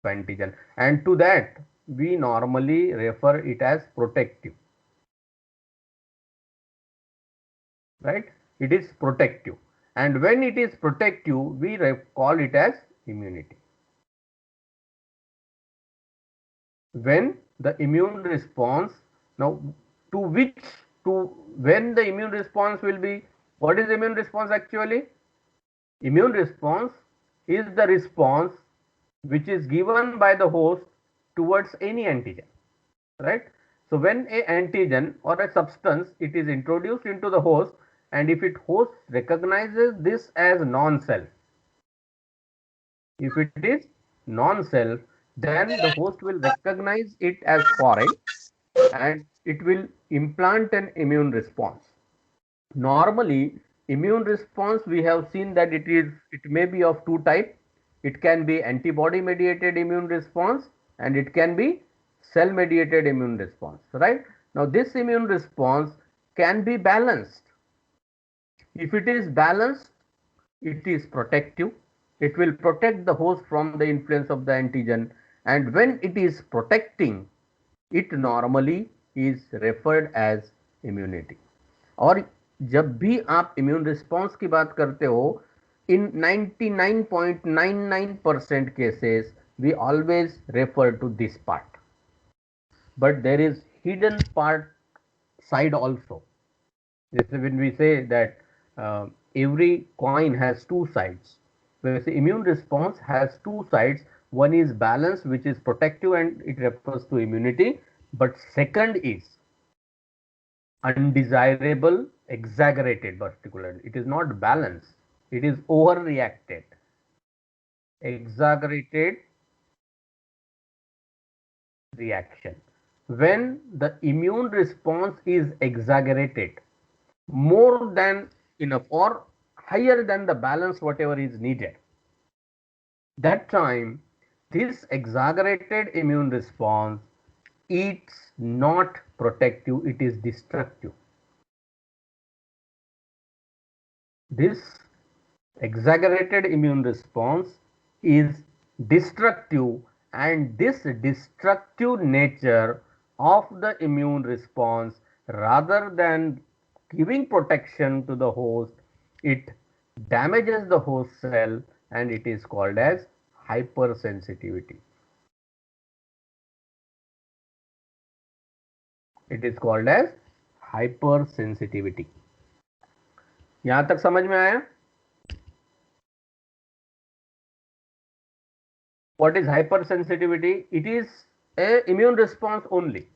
antigen, and to that we normally refer it as protective, right? It is protective, and when it is protective we call it as immunity. When the immune response, now to which, to when the immune response will be, what is immune response actually? Immune response is the response which is given by the host towards any antigen, right? So when a antigen or a substance it is introduced into the host, and if it host recognizes this as non-self, if it is non-self, then the host will recognize it as foreign and it will implant an immune response. Normally, immune response, we have seen that it may be of two types. It can be antibody mediated immune response and it can be cell mediated immune response, right? Now this immune response can be balanced. If it is balanced, it is protective. It will protect the host from the influence of the antigen, and when it is protecting, it normally is referred as immunity. और जब भी आप immune response की बात करते हो, in 99.99% cases we always refer to this part, but there is hidden part side also. This is when we say that every coin has two sides. Whereas the immune response has two sides. One is balance, which is protective and it refers to immunity. But second is undesirable, exaggerated particularly. It is not balanced. It is overreacted, exaggerated reaction. When the immune response is exaggerated, more than enough or higher than the balance whatever is needed, that time this exaggerated immune response, it's not protective, it is destructive. This exaggerated immune response is destructive, and this destructive nature of the immune response, rather than giving protection to the host, it damages the host cell, and it is called as hypersensitivity. It is called as hypersensitivity. यहां तक समझ में आया? What is hypersensitivity? It is a immune response only.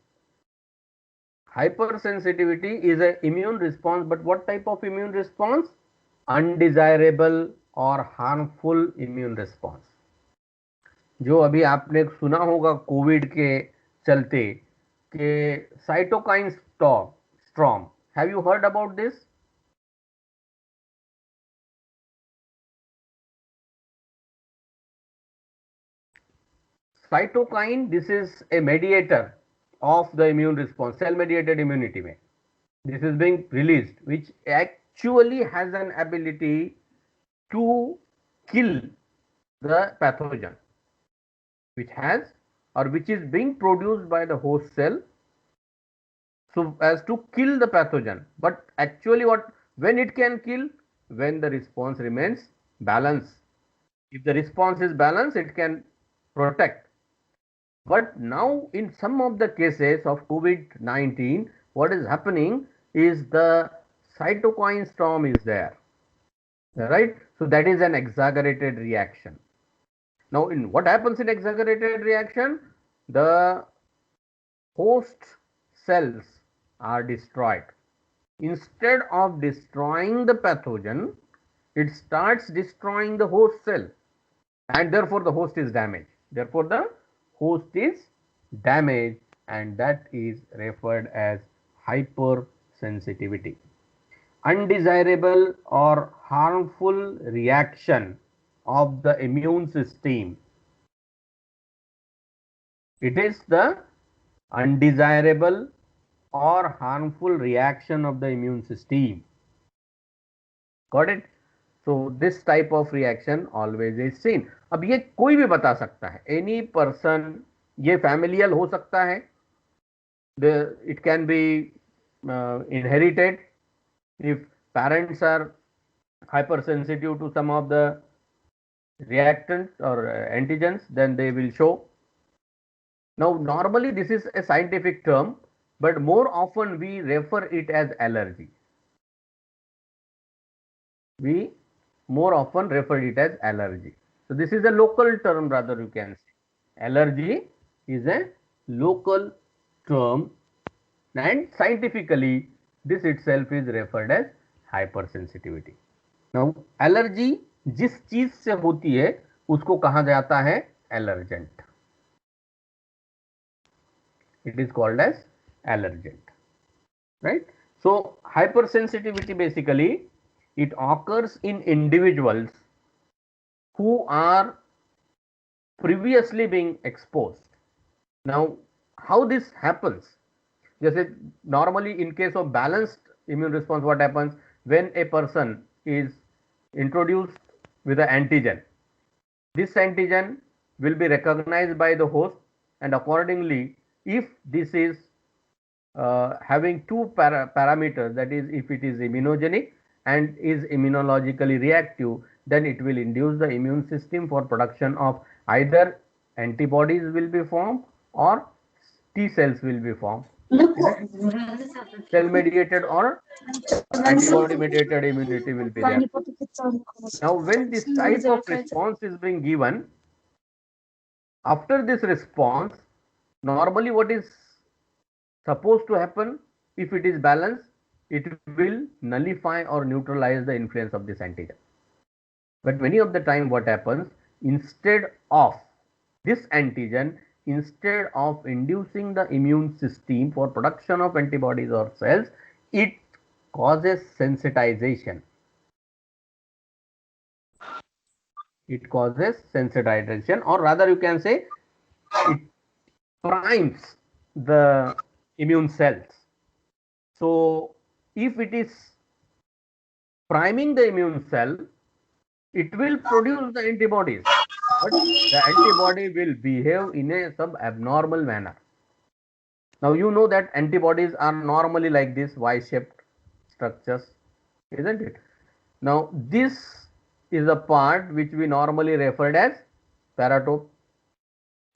Hypersensitivity is an immune response, but what type of immune response? Undesirable or harmful immune response. जो अभी आपने सुना होगा कोविड के चलते कि cytokine storm, have you heard about this? Cytokine, this is a mediator of the immune response, cell mediated immunity में. This is being released, which actually has an ability to kill the pathogen, which has or which is being produced by the host cell so as to kill the pathogen. But actually when it can kill? When the response remains balanced. If the response is balanced, it can protect. But now in some of the cases of COVID-19, what is happening is the cytokine storm is there, right? So that is an exaggerated reaction. Now in what happens in exaggerated reaction? The host cells are destroyed. Instead of destroying the pathogen, it starts destroying the host cell, and therefore the host is damaged. Therefore the host is damaged, and that is referred as hypersensitivity. Undesirable or harmful reaction of the immune system. It is the undesirable or harmful reaction of the immune system. Got it? So this type of reaction always is seen. अब ये कोई भी बता सकता है, any person, ये familial हो सकता है, it can be inherited. If parents are hypersensitive to some of the reactants or antigens, then they will show. Now normally this is a scientific term, but more often we refer it as allergy. We more often refer it as allergy. So this is a local term, rather you can say. Allergy is a local term, and scientifically this itself is referred as hypersensitivity. Now allergy जिस चीज से होती है उसको कहा जाता है allergent. It is called as allergent, right? So hypersensitivity basically it occurs in individuals who are previously being exposed. Now how this happens? जैसे normally in case of balanced immune response, what happens when a person is introduced with an antigen? This antigen will be recognized by the host, and accordingly, if this is having two parameters, that is, if it is immunogenic and is immunologically reactive, then it will induce the immune system for production of either antibodies will be formed or T cells will be formed. Cell mediated or antibody mediated immunity will be there. Now when this type of response is being given, after this response, normally what is supposed to happen, if it is balanced, it will nullify or neutralize the influence of this antigen. But many of the time what happens, instead of this antigen, instead of inducing the immune system for production of antibodies or cells, it causes sensitization. It causes sensitization, or rather you can say it primes the immune cells. So if it is priming the immune cell, it will produce the antibodies, but the antibody will behave in a some abnormal manner. Now you know that antibodies are normally like this Y-shaped structures, isn't it? Now this is a part which we normally referred as paratope,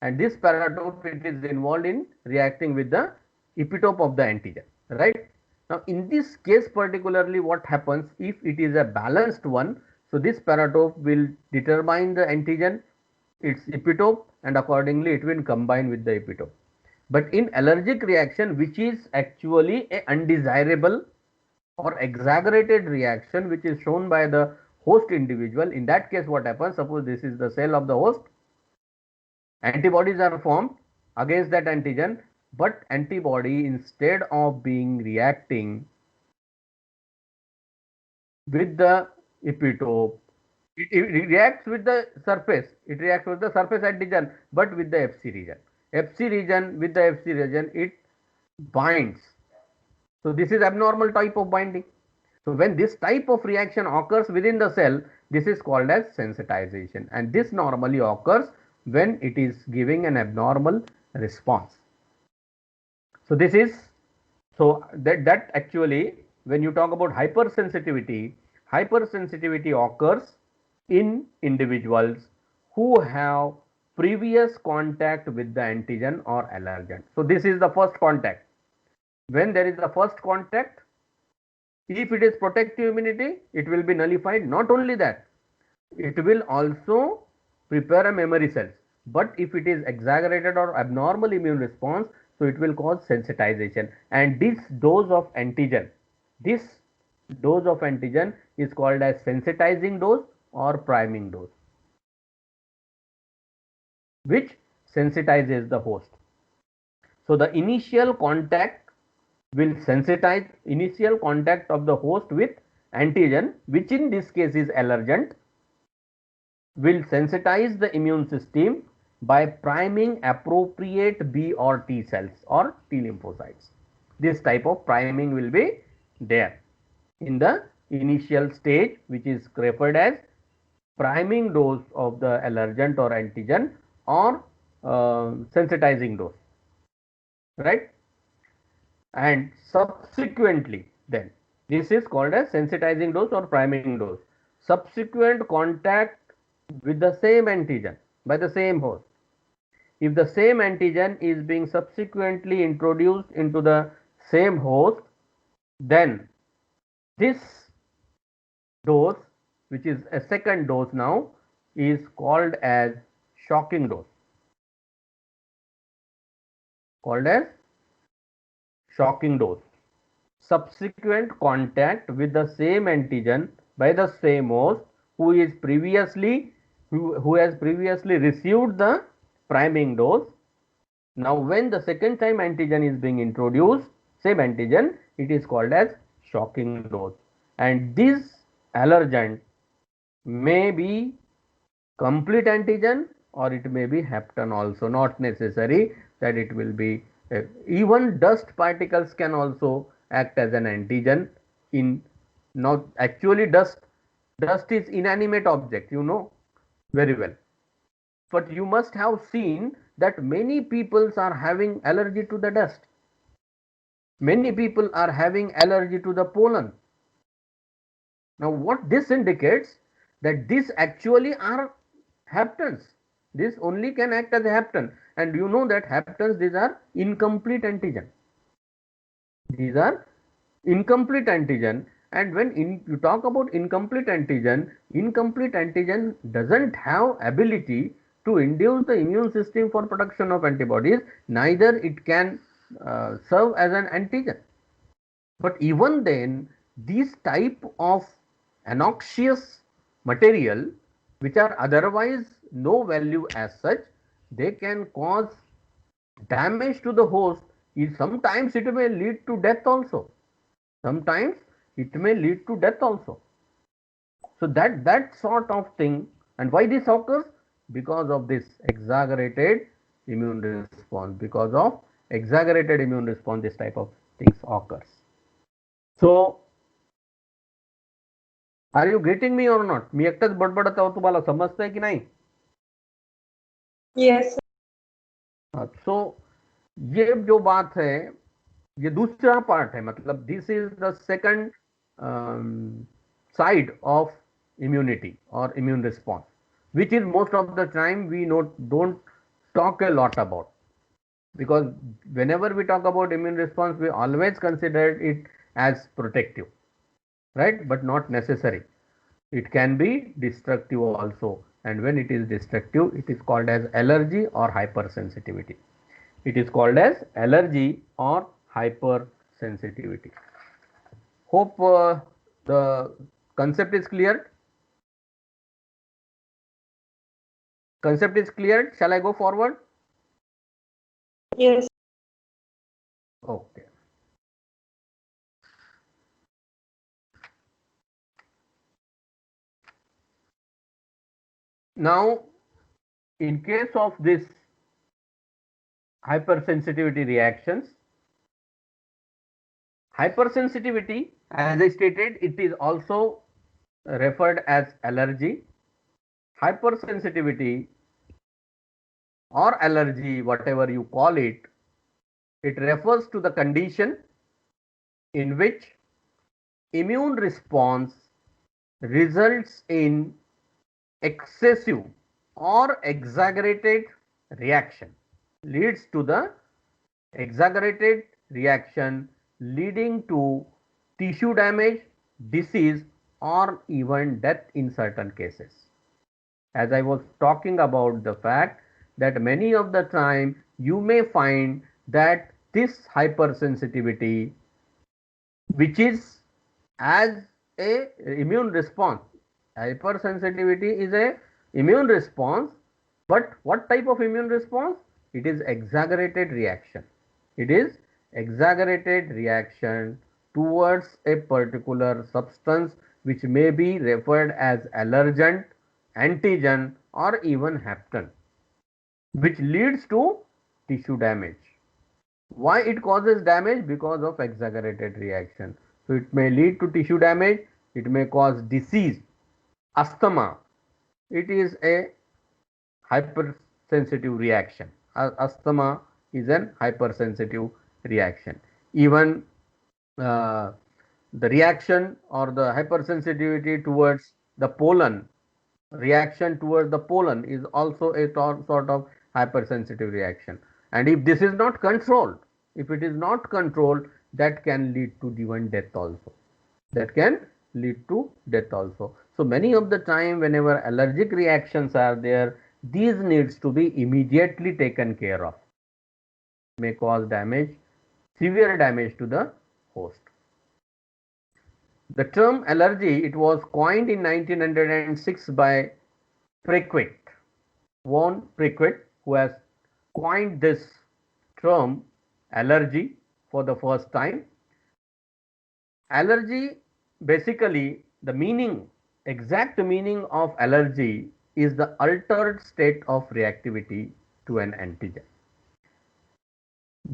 and this paratope it is involved in reacting with the epitope of the antigen, right? Now in this case particularly, what happens if it is a balanced one? So this paratope will determine the antigen, its epitope, and accordingly it will combine with the epitope. But in allergic reaction, which is actually a undesirable or exaggerated reaction which is shown by the host individual, in that case what happens, suppose this is the cell of the host, antibodies are formed against that antigen, but antibody, instead of being reacting with the epitope, it reacts with the surface, it reacts with the surface antigen, but with the Fc region. Fc region, with the Fc region, it binds. So this is abnormal type of binding. So when this type of reaction occurs within the cell, this is called as sensitization, and this normally occurs when it is giving an abnormal response. So this is, so that actually, when you talk about hypersensitivity, hypersensitivity occurs in individuals who have previous contact with the antigen or allergen. So this is the first contact. When there is the first contact, if it is protective immunity, it will be nullified. Not only that, it will also prepare a memory cells. But if it is exaggerated or abnormal immune response, so it will cause sensitization. And this dose of antigen is called as sensitizing dose or priming dose, which sensitizes the host. So the initial contact will sensitize, initial contact of the host with antigen, which in this case is allergent, will sensitize the immune system by priming appropriate B or T cells or T lymphocytes. This type of priming will be there in the initial stage, which is referred as priming dose of the allergen or antigen, or sensitizing dose, right? And subsequently, then this is called as sensitizing dose or priming dose. Subsequent contact with the same antigen by the same host. If the same antigen is being subsequently introduced into the same host, then this dose, which is a second dose now, is called as shocking dose. Called as shocking dose. Subsequent contact with the same antigen by the same host who has previously received the priming dose. Now when the second time antigen is being introduced, same antigen, it is called as shocking dose. And this allergen may be complete antigen or it may be hapten also, not necessary that it will be even dust particles can also act as an antigen. In not actually dust is inanimate object, you know very well, but you must have seen that many people are having allergy to the dust, many people are having allergy to the pollen. Now what this indicates, that these actually are haptens. This only can act as a hapten, and you know that haptens, these are incomplete antigen. These are incomplete antigen, and when you talk about incomplete antigen doesn't have ability to induce the immune system for production of antibodies, neither it can serve as an antigen. But even then, these type of anoxious material, which are otherwise no value as such, they can cause damage to the host. Sometimes it may lead to death also. Sometimes it may lead to death also. So that sort of thing. And why this occurs? Because of this exaggerated immune response. Because of exaggerated immune response, this type of things occurs. So are you getting me or not? मी एकटाच बडबडत आहोत, तुम्हाला समजतंय की नाही? Yes. सो ये जो बात है, ये दूसरा पार्ट है, मतलब this is the second side of immunity or immune response, which is most of the time we don't talk a lot about, because whenever we talk about immune response we always consider it as protective, right? But not necessary. It can be destructive also, and when it is destructive it is called as allergy or hypersensitivity. It is called as allergy or hypersensitivity. Hope the concept is clear. Concept is clear. Shall I go forward? Yes. Okay. Now, in case of this hypersensitivity reactions, hypersensitivity, as I stated, it is also referred as allergy. Hypersensitivity or allergy, whatever you call it, it refers to the condition in which immune response results in excessive or exaggerated reaction, leads to the exaggerated reaction leading to tissue damage, disease, or even death in certain cases. As I was talking about the fact that many of the time you may find that this hypersensitivity, which is as a immune response, hypersensitivity is a immune response, but what type of immune response? It is exaggerated reaction. It is exaggerated reaction towards a particular substance, which may be referred as allergen, antigen, or even hapten, which leads to tissue damage. Why it causes damage? Because of exaggerated reaction. So it may lead to tissue damage, it may cause disease, asthma. It is a hypersensitive reaction. Asthma is an hypersensitive reaction. Even uh, the reaction or the hypersensitivity towards the pollen, reaction towards the pollen is also a sort of hypersensitive reaction. And if this is not controlled, if it is not controlled, that can lead to even death also. That can lead to death also. So many of the time whenever allergic reactions are there, these needs to be immediately taken care of. May cause damage, severe damage to the host. The term allergy, it was coined in 1906 by Prequit, von Prequit, who has coined this term allergy for the first time. Allergy, basically the meaning, exact meaning of allergy is the altered state of reactivity to an antigen.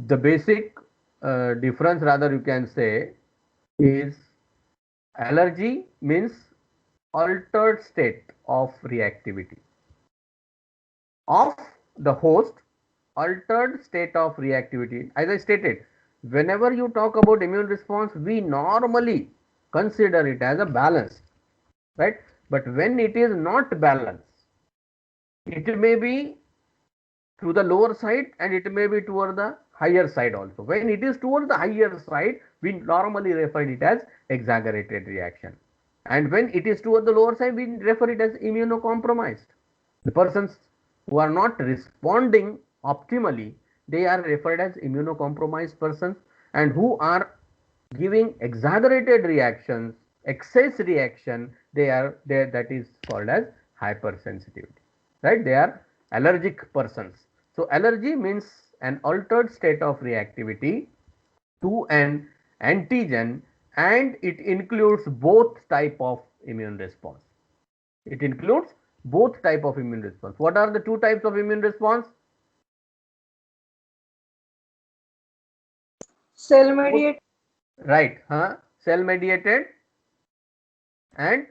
The basic difference, rather you can say, is allergy means altered state of reactivity of the host, altered state of reactivity. As I stated, whenever you talk about immune response, we normally consider it as a balance, right? But when it is not balanced, it may be to the lower side and it may be toward the higher side also. When it is toward the higher side, we normally refer it as exaggerated reaction. And when it is toward the lower side, we refer it as immunocompromised. The persons who are not responding optimally, they are referred as immunocompromised persons, and who are giving exaggerated reactions, excess reaction, they are there, that is called as hypersensitivity, right? They are allergic persons. So allergy means an altered state of reactivity to an antigen, and it includes both type of immune response. It includes both type of immune response. What are the two types of immune response? Cell mediated. Right, huh? Cell mediated and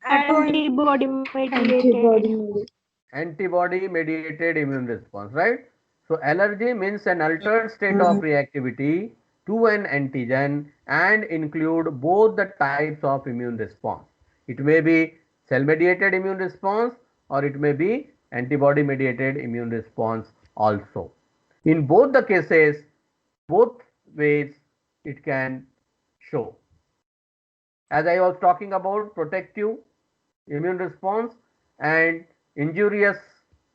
Antibody mediated. antibody mediated immune response, right? So allergy means an altered state of reactivity to an antigen and include both the types of immune response. It may be cell mediated immune response or it may be antibody mediated immune response also. In both the cases, both ways it can show. As I was talking about protective immune response and injurious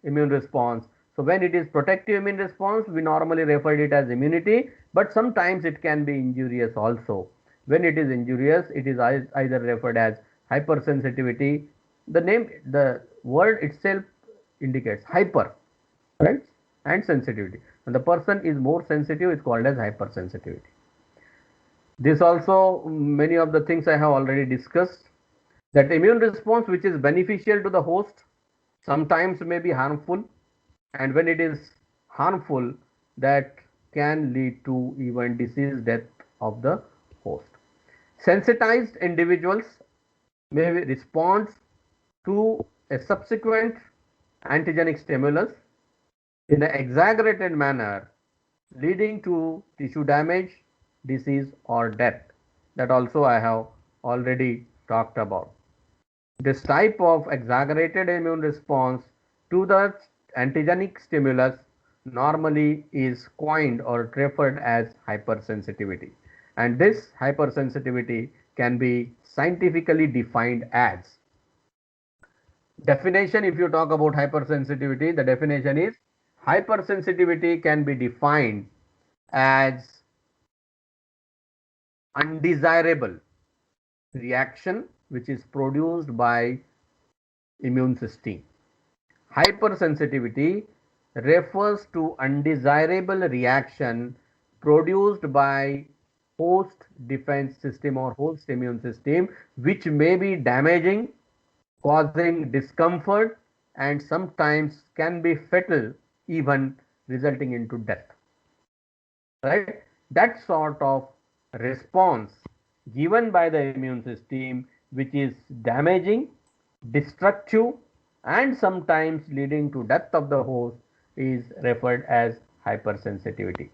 immune response. So when it is protective immune response, we normally refer it as immunity, but sometimes it can be injurious also. When it is injurious, it is either referred as hypersensitivity. The name, the word itself indicates hyper, right? And sensitivity. When the person is more sensitive, it's called as hypersensitivity. This also, many of the things I have already discussed. That immune response which is beneficial to the host sometimes may be harmful, and when it is harmful, that can lead to even disease death of the host. Sensitized individuals may respond to a subsequent antigenic stimulus in an exaggerated manner, leading to tissue damage, disease, or death. That also I have already talked about. This type of exaggerated immune response to the antigenic stimulus normally is coined or referred as hypersensitivity. And this hypersensitivity can be scientifically defined as, definition, if you talk about hypersensitivity, the definition is hypersensitivity can be defined as undesirable reaction which is produced by immune system. Hypersensitivity refers to undesirable reaction produced by host defense system or host immune system, which may be damaging, causing discomfort, and sometimes can be fatal, even resulting into death. Right? That sort of response given by the immune system, which is damaging, destructive, and sometimes leading to death of the host, is referred as hypersensitivity.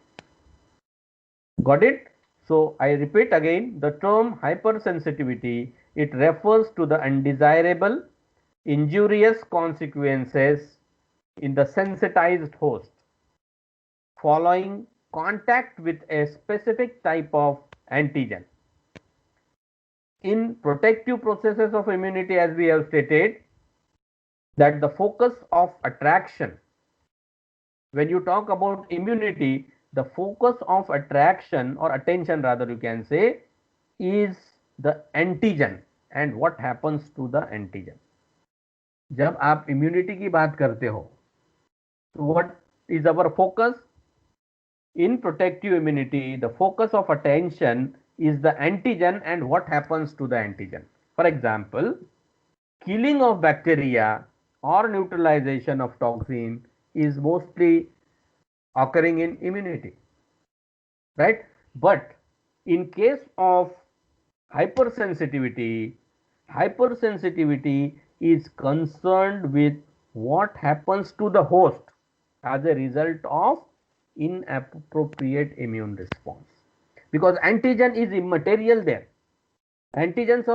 Got it? So I repeat again, the term hypersensitivity, it refers to the undesirable, injurious consequences in the sensitized host following contact with a specific type of antigen. In protective processes of immunity, as we have stated, that the focus of attraction, when you talk about immunity, the focus of attraction or attention rather you can say, is the antigen and what happens to the antigen. जब आप immunity की बात करते हो, so what is our focus? In protective immunity, the focus of attention is the antigen and what happens to the antigen. For example, killing of bacteria or neutralization of toxin is mostly occurring in immunity, right? But in case of hypersensitivity, hypersensitivity is concerned with what happens to the host as a result of inappropriate immune response, because antigen is immaterial there. Antigens,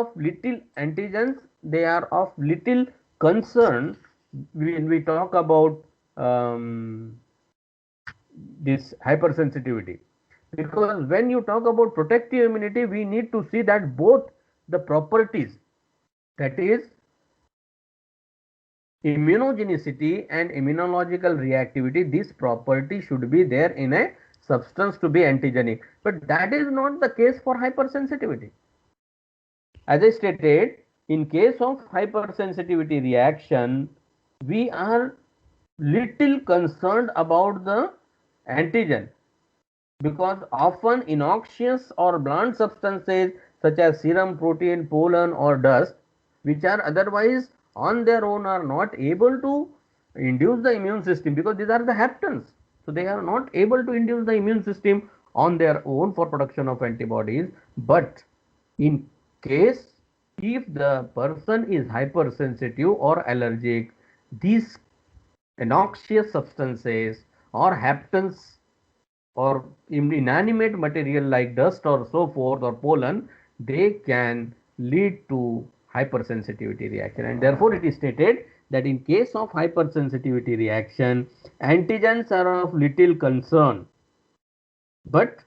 they are of little concern when we talk about this hypersensitivity, because when you talk about protective immunity, we need to see that both the properties, that is immunogenicity and immunological reactivity, this property should be there in a substance to be antigenic, but that is not the case for hypersensitivity. As I stated, in case of hypersensitivity reaction, we are little concerned about the antigen, because often innoxious or blunt substances such as serum, protein, pollen or dust, which are otherwise on their own are not able to induce the immune system, because these are the haptens, so they are not able to induce the immune system on their own for production of antibodies. But in case if the person is hypersensitive or allergic, these noxious substances or haptens or inanimate material like dust or so forth or pollen, they can lead to hypersensitivity reaction, and therefore it is stated that in case of hypersensitivity reaction, antigens are of little concern, but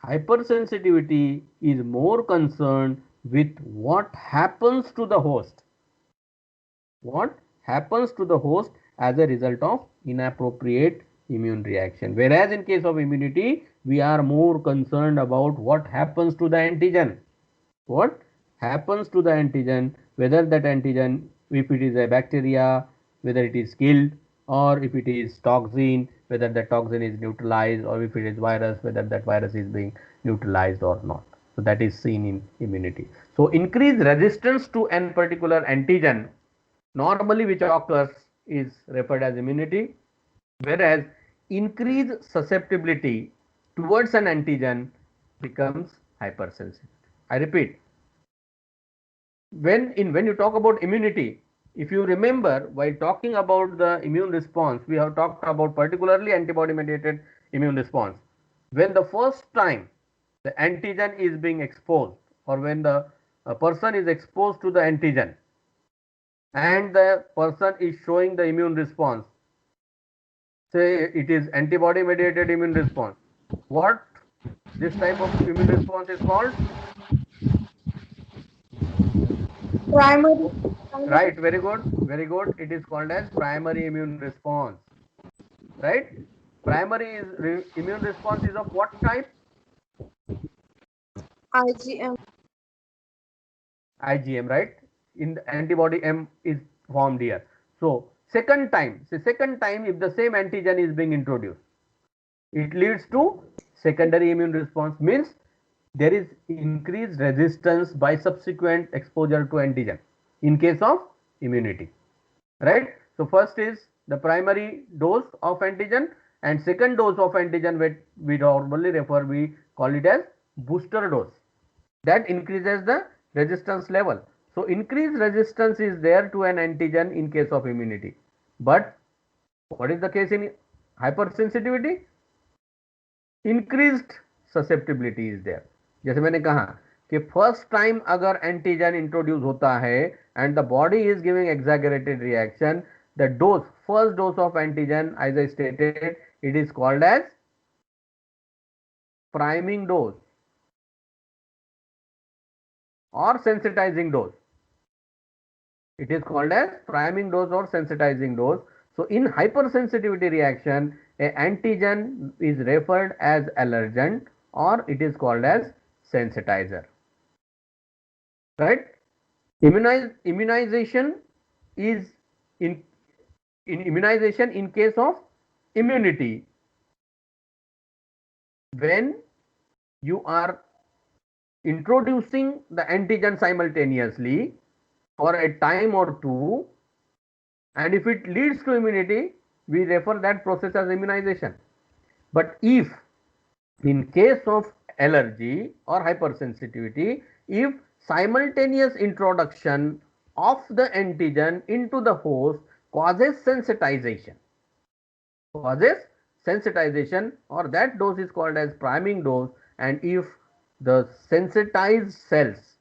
hypersensitivity is more concerned with what happens to the host, what happens to the host as a result of inappropriate immune reaction. Whereas in case of immunity, we are more concerned about what happens to the antigen. What happens to the antigen, whether that antigen, if it is a bacteria, whether it is killed, or if it is toxin, whether the toxin is neutralized, or if it is virus, whether that virus is being neutralized or not. So that is seen in immunity. So increased resistance to an particular antigen normally which occurs is referred as immunity, whereas increased susceptibility towards an antigen becomes hypersensitivity. I repeat, when you talk about immunity, if you remember, while talking about the immune response, we have talked about particularly antibody mediated immune response. When the first time the antigen is being exposed, or when the person is exposed to the antigen and the person is showing the immune response, say it is antibody mediated immune response, what this type of immune response is called? Primary. Right, very good, very good. It is called as primary immune response, right? Primary immune response is of what type? IgM. IgM, right? In the antibody M is formed here. So second time, say second time, if the same antigen is being introduced, it leads to secondary immune response, means there is increased resistance by subsequent exposure to antigen in case of immunity, right? So first is the primary dose of antigen, and second dose of antigen we normally refer, we call it as booster dose. that increases the resistance level. So increased resistance is there to an antigen in case of immunity. But what is the case in hypersensitivity? Increased susceptibility is there. जैसे मैंने कहा कि first time अगर antigen introduce होता है and the body is giving exaggerated reaction, the dose, first dose of antigen as I stated, it is called as priming dose or sensitizing dose. It is called as priming dose or sensitizing dose. So in hypersensitivity reaction, a antigen is referred as allergen or it is called as sensitizer. Right? Immunization is in immunization in case of immunity. When you are introducing the antigen simultaneously for a time or two, and if it leads to immunity, we refer that process as immunization. But if in case of allergy or hypersensitivity, if simultaneous introduction of the antigen into the host causes sensitization, or that dose is called as priming dose. And if the sensitized cells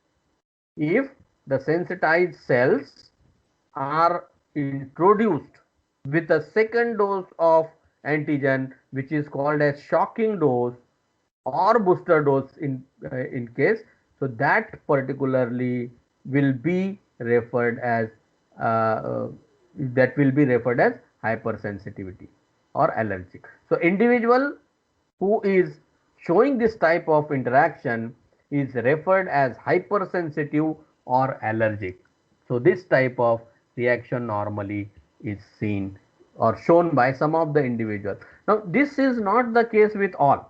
are introduced with a second dose of antigen, which is called as shocking dose or booster dose in case, so that particularly will be referred as hypersensitivity or allergic. So individual who is showing this type of interaction is referred as hypersensitive or allergic. So this type of reaction normally is seen or shown by some of the individuals. Now this is not the case with all.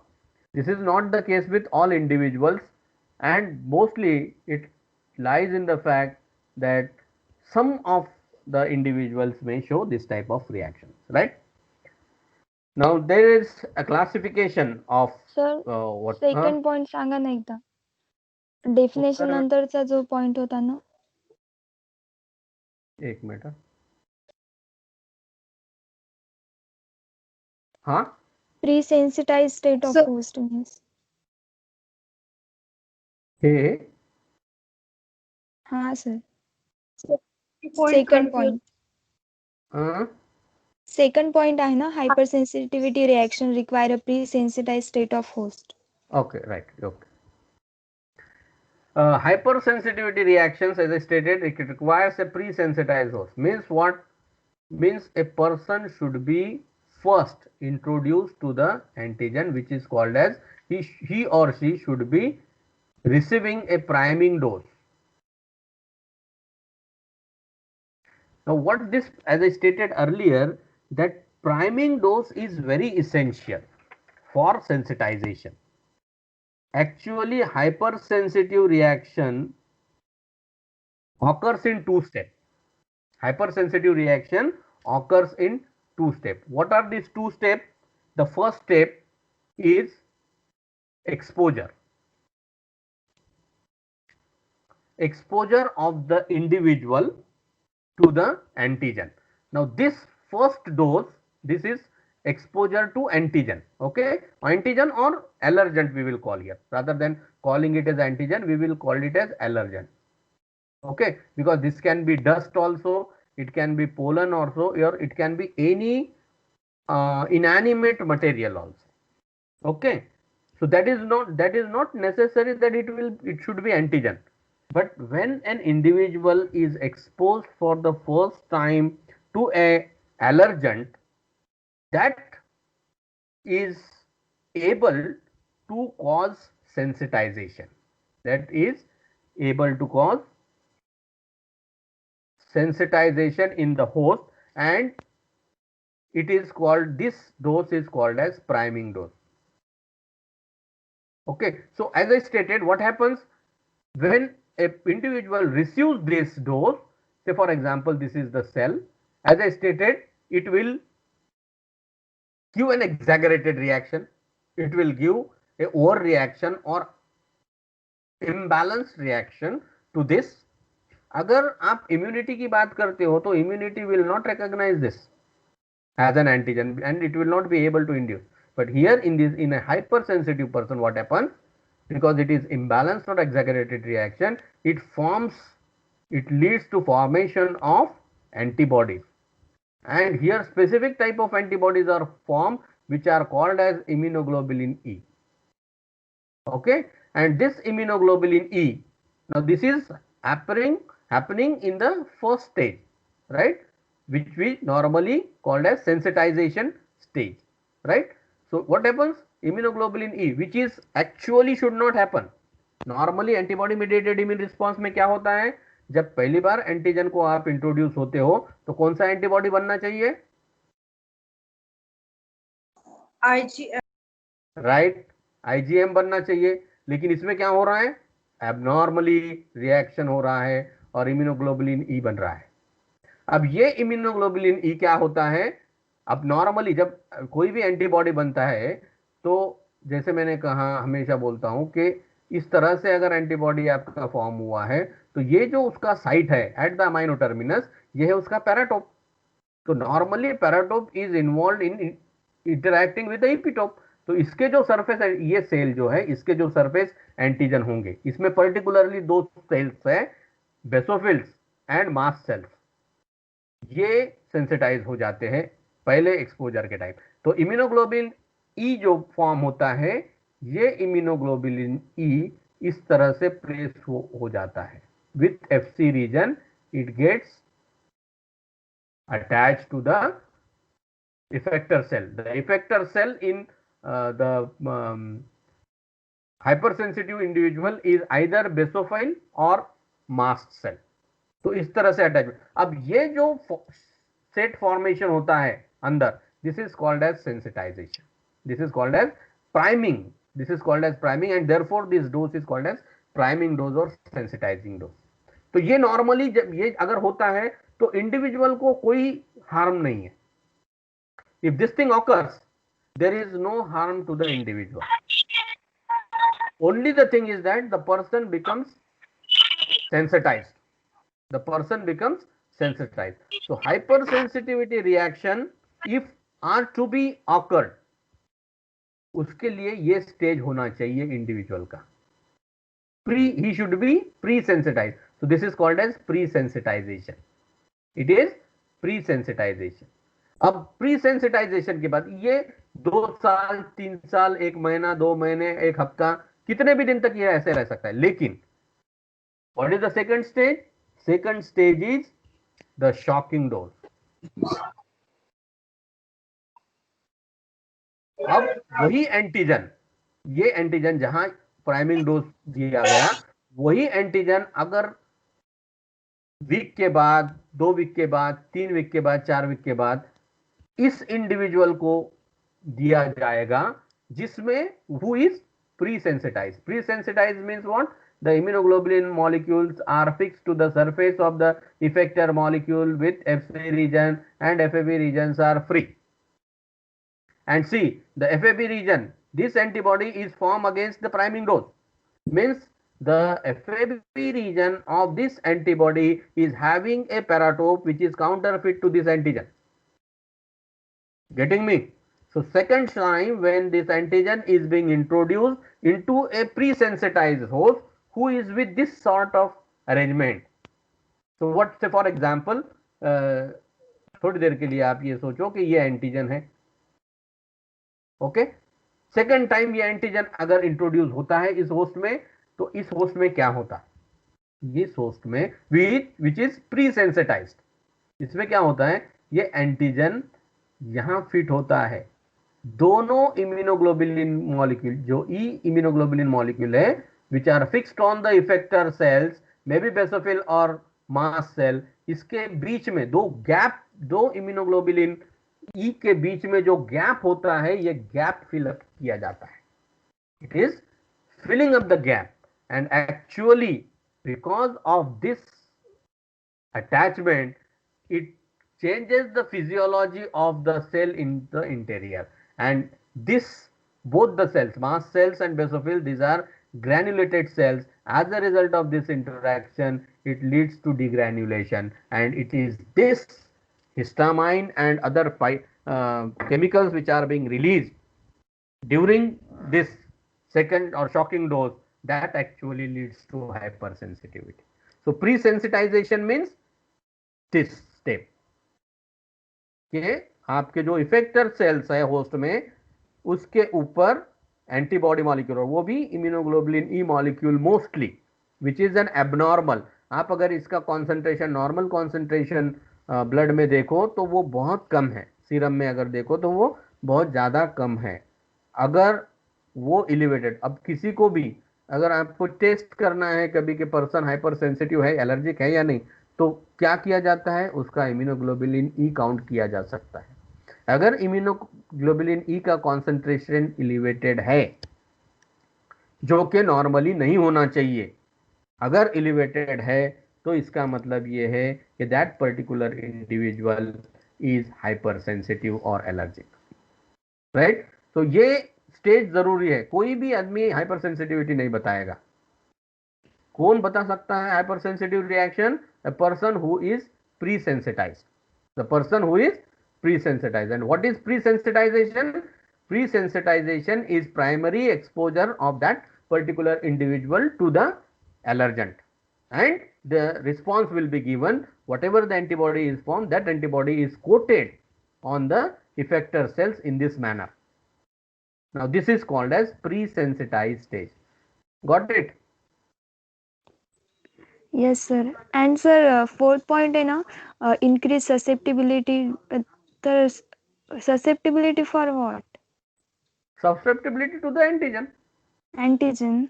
This is not the case with all individuals, and mostly it lies in the fact that some of the individuals may show this type of reactions, right? Now there is a classification of sir what second point सांगा ना एकदा. Definition नंतरचा जो point होता ना. एक मिनट. हाँ, pre sensitize state of Sir. Host means. हे हाँ sir. Point second confused. Point. हाँ, सेकंड पॉइंट आहे ना, hypersensitivity reaction require a pre sensitize state of host. okay, right, okay. Hypersensitivity reactions, as I stated, it requires a pre-sensitized host. Means what? Means a person should be first introduced to the antigen, which is called as he or she should be receiving a priming dose. Now what this, as I stated earlier, that priming dose is very essential for sensitization. Actually hypersensitive reaction occurs in two steps. Hypersensitive reaction occurs in two steps. What are these two steps? The first step is exposure. Exposure of the individual to the antigen. Now this first dose, this is exposure to antigen. Okay, antigen or allergen we will call here. Rather than calling it as antigen, we will call it as allergen. Okay, because this can be dust also, it can be pollen also, or it can be any inanimate material also. Okay, so that is not necessary that it should be antigen. But when an individual is exposed for the first time to a allergen, that is able to cause sensitization. That is able to cause sensitization in the host, and it is called, this dose is called as priming dose. Okay, so as I stated, what happens when a individual receives this dose? Say for example, this is the cell. As I stated, it will give an exaggerated reaction, it will give a overreaction or imbalance reaction to this. अगर आप immunity की बात करते हो तो immunity will not recognise this as an antigen and it will not be able to induce. But here in a hypersensitive person, what happens, because it is imbalanced or exaggerated reaction, it leads to formation of antibodies, and here specific type of antibodies are formed which are called as immunoglobulin E. Okay, and this immunoglobulin E, now this is happening in the first stage, right, which we normally called as sensitization stage, right. So what happens, immunoglobulin E, which is actually should not happen. Normally antibody mediated immune response में क्या होता है, जब पहली बार antigen को आप introduce होते हो तो कौन सा एंटीबॉडी बनना चाहिए, राइट, आईजीएम बनना चाहिए. लेकिन इसमें क्या हो रहा है, एबनॉर्मली रिएक्शन हो रहा है और इम्यूनोग्लोबुलिन ई बन रहा है. अब ये इम्यूनोग्लोबुलिन ई क्या होता है, अब नॉर्मली जब कोई भी एंटीबॉडी बनता है तो जैसे मैंने कहा, हमेशा बोलता हूं कि इस तरह से अगर एंटीबॉडी आपका फॉर्म हुआ है तो ये जो उसका साइट है एट द अमाइनो टर्मिनस, ये है उसका पैराटोप. तो normally paratope is involve in interacting with the epitope. तो इसके जो सरफेस है, ये सेल जो है, इसके जो सरफेस एंटीजन होंगे, इसमें पर्टिकुलरली दो सेल्स है, बेसोफिल्स एंड मास्ट सेल्स, ये सेंसिटाइज हो जाते हैं पहले एक्सपोजर के टाइम. तो इम्यूनोग्लोबुलिन ई जो फॉर्म होता है, ये इम्यूनोग्लोबुलिन ई इस तरह से प्लेस हो जाता है with FC region, it gets attached to the effector cell. The effector cell in the hypersensitive individual is either basophil or mast cell. तो इस तरह से अटैचमेंट. अब ये जो सेट फॉर्मेशन होता है अंदर, this is called as sensitisation, this is called as priming, this is called as priming, and therefore this dose is called as priming dose और सेंसिटाइजिंग डोज. तो ये नॉर्मली जब ये अगर होता है तो इंडिविजुअल को कोई हार्म नहीं है. If this thing occurs, there is no harm to the individual. Only the thing is that the person becomes sensitized. The person becomes sensitized. So hypersensitivity reaction, if are to be occurred, उसके लिए ये stage होना चाहिए individual का. He should be pre-sensitized. So this is called as pre-sensitization. It is pre-sensitization. अब pre-sensitization के बाद ये 2 साल 3 साल 1 महीना 2 महीने 1 हफ्ता कितने भी दिन तक ये ऐसे रह सकता है. लेकिन what is the second stage? Second stage is the shocking dose. अब वही एंटीजन, ये एंटीजन जहां प्राइमिंग डोज दिया गया, वही एंटीजन अगर वीक के बाद, 2 वीक के बाद, 3 वीक के बाद, 4 वीक के बाद इस इंडिविजुअल को दिया जाएगा, जिसमें who is pre-sensitized. Pre-sensitized means what? The immunoglobulin molecules are fixed to the surface of the effector molecule with Fc region, and FAB regions are free. And see, the FAB region, this antibody is formed against the priming dose. Means the FAB region of this antibody is having a paratope which is counterfeit to this antigen. Getting me? So second time when this antigen is being introduced into a pre-sensitized host who is with this sort of arrangement. So what, say for example, थोड़ी देर के लिए आप ये सोचो कि ये antigen है. Okay, second time ये एंटीजन अगर इंट्रोड्यूस होता है इस होस्ट में, तो इस होस्ट में क्या होता है, इस होस्ट में विच इज प्री सेंसिटाइज्ड, इसमें क्या होता है, ये एंटीजन यहां फिट होता है. दोनों इम्यूनोग्लोबुलिन मॉलिक्यूल, जो ई इम्यूनोग्लोबुलिन मॉलिक्यूल है, which are fixed on the effector cells, maybe basophil or mast cell, इसके बीच में दो गैप, दो इम्यूनोग्लोबुलिन ई के बीच में जो गैप होता है, ये गैप फिल अप किया जाता है. It is filling up the gap, and actually because of this attachment, it changes the physiology of the cell in the interior, and this both the cells, mast cells and basophil, these are granulated cells. As a result of this interaction, it leads to degranulation, and it is this histamine and other chemicals which are being released during this second or shocking dose that actually leads to hypersensitivity. So pre-sensitization means this step कि आपके जो effector sales है host में उसके ऊपर antibody molecule, और वो भी immunoglobulin E molecule mostly, which is an abnormal. आप अगर इसका कॉन्सेंट्रेशन नॉर्मल कॉन्सेंट्रेशन ब्लड में देखो तो वो बहुत कम है, सीरम में अगर देखो तो वो बहुत ज़्यादा कम है. अगर वो एलिवेटेड, अब किसी को भी अगर आपको टेस्ट करना है कभी कि पर्सन हाइपर सेंसिटिव है, एलर्जिक है या नहीं, तो क्या किया जाता है, उसका इम्यूनोग्लोबुलिन ई काउंट किया जा सकता है. अगर इम्यूनोग्लोबुलिन ई का कॉन्सेंट्रेशन एलिवेटेड है, जो कि नॉर्मली नहीं होना चाहिए, अगर एलिवेटेड है तो इसका मतलब ये है कि that particular individual is hyper sensitive और एलर्जिक, राइट. तो ये स्टेज जरूरी है. कोई भी आदमी हाइपर सेंसिटिविटी नहीं बताएगा. कौन बता सकता है hyper sensitive reaction? A person who is pre-sensitized. The person who is pre-sensitized. And what is pre-sensitization? Pre-sensitization is primary exposure of that particular individual to the allergen, and the response will be given. Whatever the antibody is formed, that antibody is coated on the effector cells in this manner. Now this is called as pre-sensitized stage. Got it? Yes, sir. And sir, fourth point है ना, increase susceptibility. The susceptibility for what? Susceptibility to the antigen. Antigen.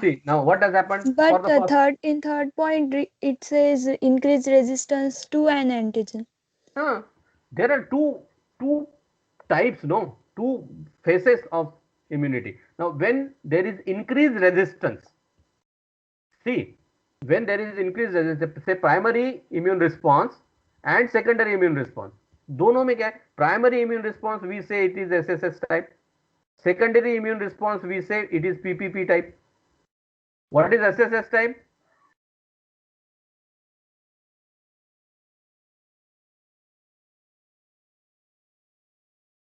See, now what has happened? But for the first, in third point, it says increase resistance to an antigen. there are two types, no, two phases of immunity. Now, when there is increased resistance, see, when there is increased resistance, say primary immune response and secondary immune response, दोनों में क्या है? Primary immune response we say it is SSS type, secondary immune response we say it is PPP type. What is SSS type?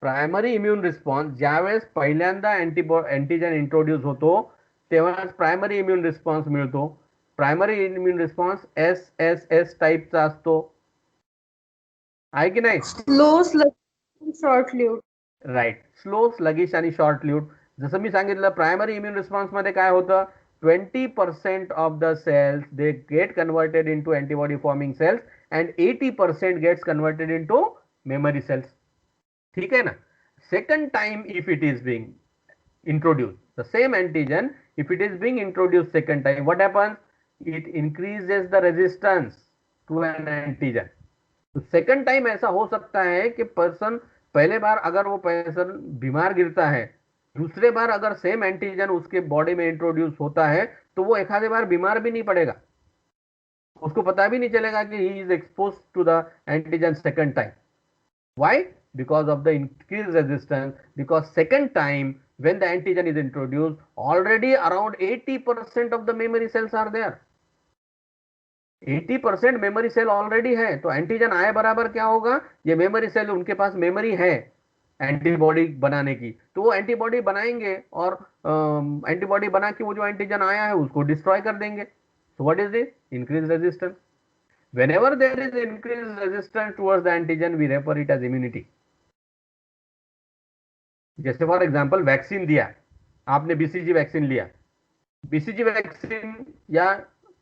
Primary immune response ज्यावेळेस पहिल्यांदा antigen introduce होतो तेव्हाच primary immune response मिळतो. Primary immune response SSS टाईपचा असतो, आहे की नाही? Slow short lived. Right, slow sluggish आणि शॉर्ट लिव्ड. जसं मी सांगितलं प्रायमरी इम्यून रिस्पॉन्स मध्ये काय होतं, 20% of the cells they get converted into antibody forming cells and 80% gets converted into memory cells. ठीक है ना. Second time, if it is being introduced, the same antigen, if it is being introduced second time, what happens? It increases the resistance to an antigen. तो second time ऐसा हो सकता है कि person पहले बार अगर वो पर्सन बीमार गिरता है, दूसरे बार अगर सेम एंटीजन उसके बॉडी में इंट्रोड्यूस होता है तो वो एक आधे बार बीमार भी नहीं पड़ेगा, उसको पता भी नहीं चलेगा कि he is expose to the antigen second time. Why? Because of the increased resistance, because second time when the antigen is introduced, already around 80% of the memory cells are there. 80% memory cell already है, तो antigen आए बराबर क्या होगा, ये memory cell उनके पास memory है antibody बनाने की, तो वो एंटीबॉडी बनाएंगे और एंटीबॉडी बना के वो जो एंटीजन आया है उसको डिस्ट्रॉय कर देंगे. So what is this? Increase resistance. Whenever there is increased resistance towards the antigen, we refer it as immunity. जैसे फॉर एग्जाम्पल वैक्सीन दिया आपने, BCG वैक्सीन लिया, BCG वैक्सीन या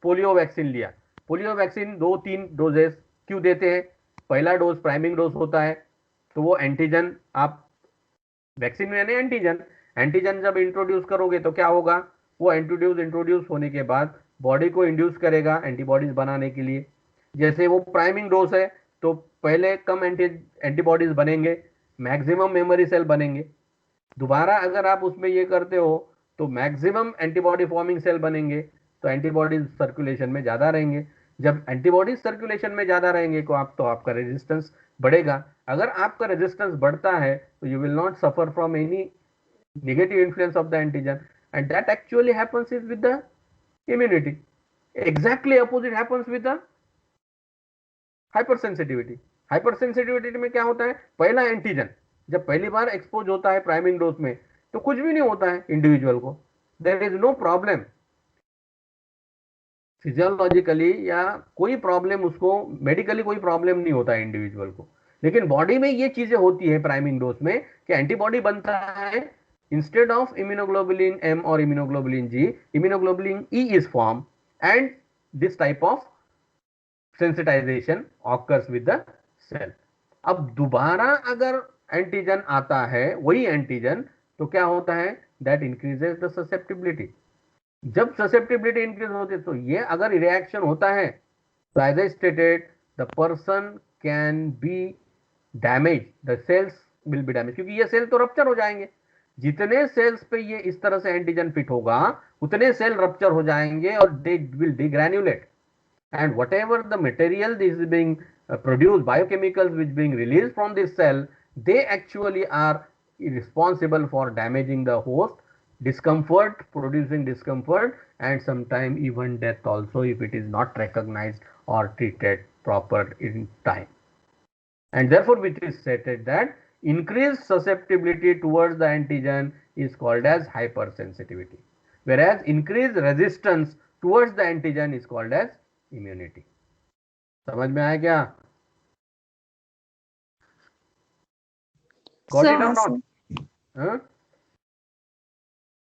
पोलियो वैक्सीन लिया. पोलियो वैक्सीन 2-3 डोजेस क्यों देते हैं? पहला डोज प्राइमिंग डोज होता है, तो वो एंटीजन आप वैक्सीन में एंटीजन जब इंट्रोड्यूस करोगे तो क्या होगा, वो इंट्रोड्यूस होने के बाद बॉडी को इंड्यूस करेगा एंटीबॉडीज बनाने के लिए. जैसे वो प्राइमिंग डोज है तो पहले कम एंटीबॉडीज बनेंगे, मैक्सिमम मेमोरी सेल बनेंगे. दोबारा अगर आप उसमें ये करते हो तो मैक्सिमम एंटीबॉडी फॉर्मिंग सेल बनेंगे, तो एंटीबॉडीज सर्कुलेशन में ज़्यादा रहेंगे. जब एंटीबॉडीज सर्कुलेशन में ज़्यादा रहेंगे तो आपका रेजिस्टेंस बढ़ेगा. अगर आपका रेजिस्टेंस बढ़ता है तो you will not suffer from any negative influence of the antigen, and that actually happens is with the immunity. Exactly opposite happens with the hypersensitivity. Hypersensitivity में क्या होता है, पहला एंटीजन जब पहली बार एक्सपोज होता है प्राइमिंग डोज में तो कुछ भी नहीं होता है इंडिविजुअल को, there is no problem physiologically या कोई प्रॉब्लम उसको, मेडिकली कोई प्रॉब्लम नहीं होता है इंडिविजुअल को. लेकिन बॉडी में ये चीजें होती है प्राइमिंग डोज में कि एंटीबॉडी बनता है, इंस्टेड ऑफ इम्यूनोग्लोबुलिन एम और immunoglobulin G, immunoglobulin E is form and this type of sensitisation occurs with the cell. अब दोबारा अगर एंटीजन आता है वही एंटीजन तो क्या होता है, दैट इंक्रीजेस द ससेप्टिबिलिटी. जब ससेप्टिबिलिटी इंक्रीज होती है तो ये अगर रिएक्शन होता है तो as I stated the person can be damage, the cells will be damage, क्योंकि ये सेल तो रप्चर हो जाएंगे. जितने सेल्स पे ये इस तरह से एंटीजन फिट होगा उतने सेल रप्चर हो जाएंगे और they will degranulate, and whatever the material this is being produced, biochemicals which being released from this cell, they actually are responsible for damaging the host, discomfort, producing discomfort, and sometimes even death also if it is not recognized or treated proper in time. And therefore it is stated that increased susceptibility towards the antigen is called as hypersensitivity, whereas increased resistance towards the antigen is called as immunity. समझ में आया क्या? Got it or not? Huh?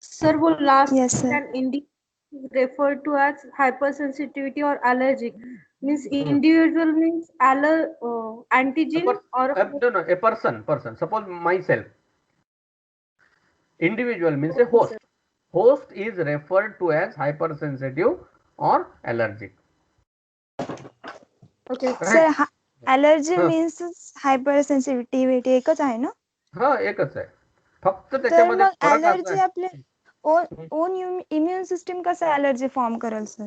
Sir, वो last Yes, sir. and individual is referred to as hypersensitivity or allergic. Means individual means antigen or No, a person. Suppose myself. Individual means a host. Host is referred to as hypersensitive or allergic. okay. Sir allergy means hyper sensitivity एकच आहे ना? हा एकच आहे, फक्त तर त्याच्यामध्ये मग फरक असा ॲलर्जी आहे. आपले ओन इम्युन सिस्टीम कसं ॲलर्जी फॉर्म करेल सर?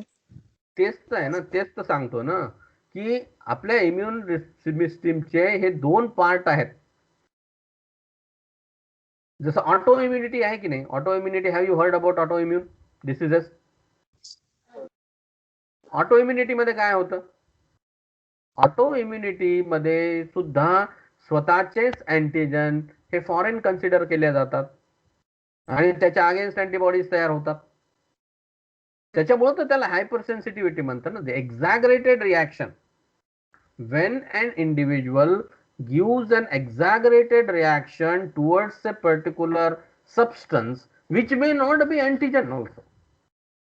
तेच तर आहे ना, तेच तर सांगतो ना की आपल्या इम्युन सिस्टीमचे हे दोन पार्ट आहेत. जसं ऑटो इम्युनिटी आहे की नाही, auto immunity, have you heard about auto immune diseases? Auto immunity मध्ये काय होतं, ऑटो इम्युनिटी मध्ये सुद्धा स्वतःचेच अँटीजन हे फॉरेन कन्सिडर केले जातात आणि त्याच्या अगेन्स्ट अँटीबॉडीज तयार होतात. त्याच्यामुळे तर त्याला हायपर सेन्सिटिव्हिटी म्हणतात ना, the exaggerated reaction. when an individual gives an exaggerated reaction towards a particular substance which may not be antigen also.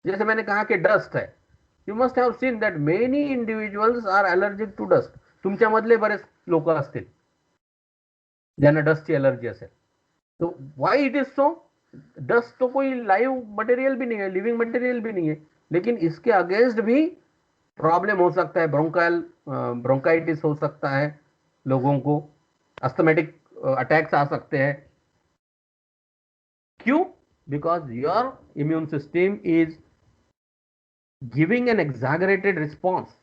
जैसे मैंने कहा कि डस्ट है, you must have seen that many individuals are allergic to dust. तुमच्या मधले बरेच लोक असतील ज्यांना डस्टची एलर्जी असेल. तो why it is so? Dust तो कोई लाइव मटेरियल भी नहीं है, लिविंग मटेरियल भी नहीं है, लेकिन इसके अगेंस्ट भी प्रॉब्लम हो सकता है. ब्रोंकाइटिस हो सकता है लोगों को, अस्थमेटिक अटैक्स आ सकते हैं. क्यों? Because your immune system is giving an exaggerated response.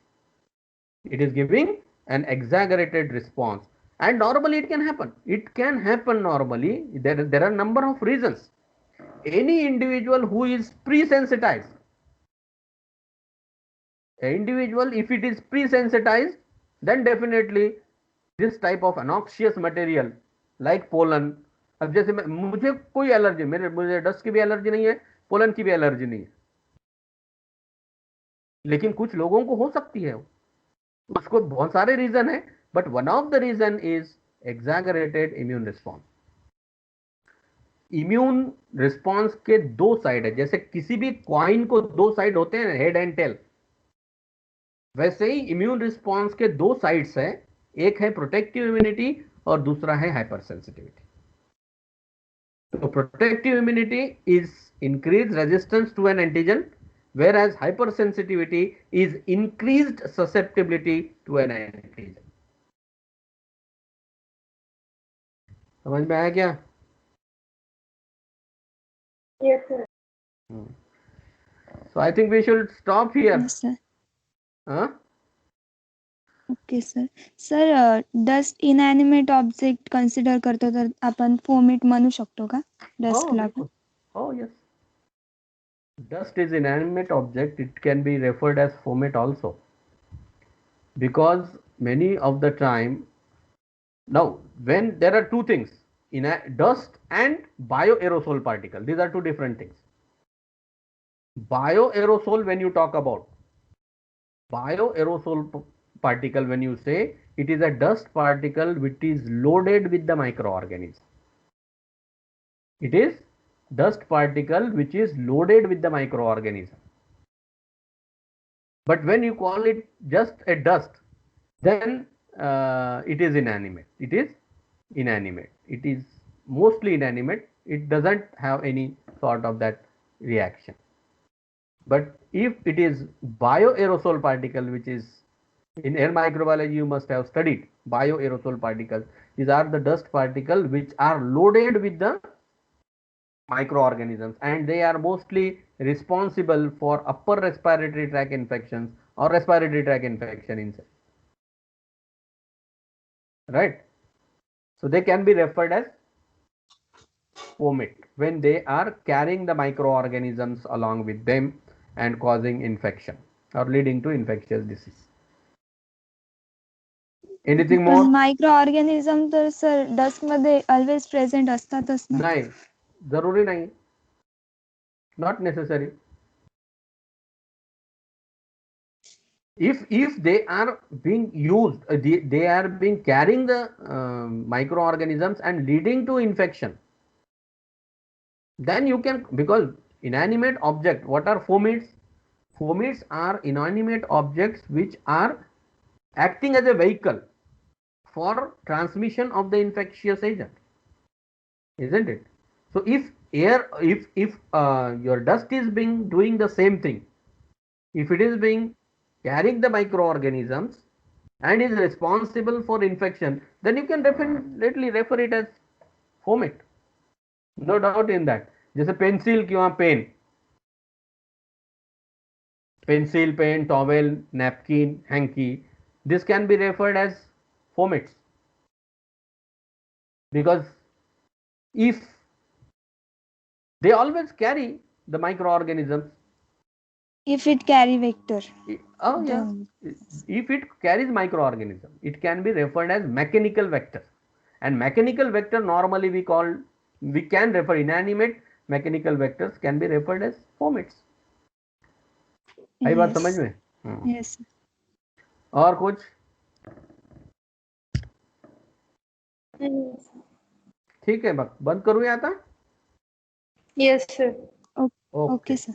It is giving an exaggerated response, and normally it can happen. It can happen normally. There are number of reasons. Any individual who is pre-sensitized, individual if it is pre-sensitized, then definitely this type of noxious material like pollen. अब जैसे मुझे कोई allergy, मुझे dust की भी allergy नहीं है, pollen की भी एलर्जी नहीं है, लेकिन कुछ लोगों को हो सकती है. उसको बहुत सारे रीजन है, but one of the reason is exaggerated immune response. Immune response के दो साइड है, जैसे किसी भी कॉइन को दो साइड होते हैं, हेड एंड टेल, वैसे ही इम्यून रिस्पॉन्स के दो साइड्स है. एक है प्रोटेक्टिव इम्यूनिटी और दूसरा है हाइपर सेंसिटिविटी. तो protective immunity is increase resistance to an antigen, whereas hypersensitivity is increased susceptibility to an antigen. समझ में आया क्या? Yes, sir. So I think we should stop here. Yes, sir. Huh? Okay sir. Sir dust inanimate object consider करतो तर आपण फोमिट म्हणू शकतो का डस्टला? Oh yes. Dust is inanimate object. It can be referred as fomate also, because many of the time, now when there are two things, in a dust and bioaerosol particle, these are two different things. Bioaerosol, when you talk about bioaerosol particle, when you say it is a dust particle which is loaded with the microorganism. It is dust particle which is loaded with the microorganism. But when you call it just a dust, then it is inanimate. It is inanimate. It is mostly inanimate. It doesn't have any sort of that reaction. But if it is bioaerosol particle, which is in air microbiology, you must have studied bioaerosol particles. These are the dust particles which are loaded with the microorganisms, and they are mostly responsible for upper respiratory tract infections or respiratory tract infection inside. Right? So they can be referred as fomate when they are carrying the microorganisms along with them and causing infection or leading to infectious disease. Anything पण more? मायक्रोऑर्गॅनिझम तर sir dust मध्ये always present असतातच ना. नाही, जरुरी नाही. Not necessary. If they are being used, they are being carrying the microorganisms and leading to infection, then you can, because inanimate object, what are fomites? Fomites are inanimate objects which are acting as a vehicle for transmission of the infectious agent, isn't it? So if your dust is being doing the same thing, if it is being carrying the microorganisms and is responsible for infection, then you can definitely refer it as fomate. No doubt in that. जैसे pencil किंवा pen, pencil, pen, towel, napkin, hanky, this can be referred as fomates, because if they always carry the microorganisms. If it carry vector. Oh yeah, if it carries microorganism, it can be referred as mechanical vector, and mechanical vector normally we can refer inanimate mechanical vectors can be referred as fomates. आई बात समझ में? Yes. और कुछ? ठीक है, बंद करूँ या आता? Yes, sir. Okay, sir.